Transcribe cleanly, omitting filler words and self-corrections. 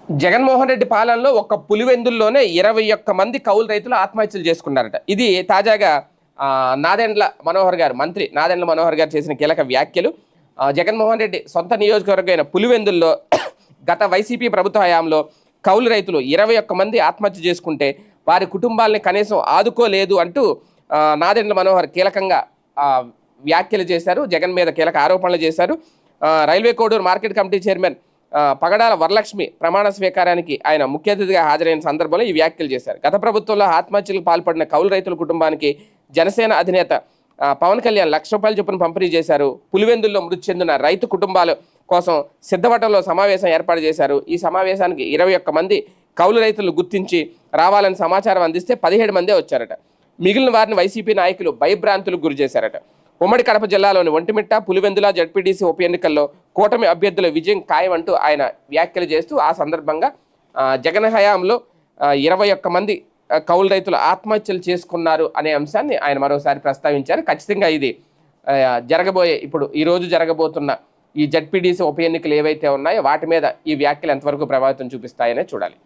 జగన్మోహన్ రెడ్డి పాలనలో ఒక్క పులివెందుల్లోనే 21 మంది కౌలు రైతులు ఆత్మహత్యలు చేసుకున్నారట. ఇది తాజాగా నాదెండ్ల మనోహర్ గారు, మంత్రి నాదెండ్ల మనోహర్ గారు చేసిన కీలక వ్యాఖ్యలు. జగన్మోహన్ రెడ్డి సొంత నియోజకవర్గమైన పులివెందుల్లో గత వైసీపీ ప్రభుత్వ హయాంలో కౌలు రైతులు 21 మంది ఆత్మహత్య చేసుకుంటే వారి కుటుంబాలని కనీసం ఆదుకోలేదు అంటూ నాదెండ్ల మనోహర్ కీలకంగా వ్యాఖ్యలు చేశారు. జగన్ మీద కీలక ఆరోపణలు చేశారు. Railway Koduru market committee chairman Pagadala Varalakshmi ప్రమాణ స్వీకారానికి ఆయన ముఖ్య అతిథిగా హాజరైన సందర్భంలో ఈ వ్యాఖ్యలు చేశారు. గత ప్రభుత్వంలో ఆత్మహత్యలకు పాల్పడిన కౌలు రైతుల కుటుంబానికి జనసేన అధినేత పవన్ కళ్యాణ్ ₹1,00,000 చొప్పున పంపిణీ చేశారు. పులివెందుల్లో మృతి చెందిన రైతు కుటుంబాల కోసం సిద్ధవటంలో సమావేశం ఏర్పాటు చేశారు. ఈ సమావేశానికి 21 మంది కౌలు రైతులు గుర్తించి రావాలని సమాచారం అందిస్తే 17 మందే వచ్చారట. మిగిలిన వారిని వైసీపీ నాయకులు భయభ్రాంతులకు గురి చేశారట. ఉమ్మడి కడప జిల్లాలోని ఒంటిమిట్ట, పులివెందుల జడ్పీటీసీ ఉప ఎన్నికల్లో కూటమి అభ్యర్థుల విజయం ఖాయమంటూ ఆయన వ్యాఖ్యలు చేస్తూ ఆ సందర్భంగా జగన్ హయాంలో 21 మంది కౌలు రైతులు ఆత్మహత్యలు చేసుకున్నారు అనే అంశాన్ని ఆయన మరోసారి ప్రస్తావించారు. ఖచ్చితంగా ఇది ఇప్పుడు ఈరోజు జరగబోతున్న ఈ జడ్పీటీసీ ఉప ఎన్నికలు ఏవైతే ఉన్నాయో వాటి మీద ఈ వ్యాఖ్యలు ఎంతవరకు ప్రభావితం చూపిస్తాయనే చూడాలి.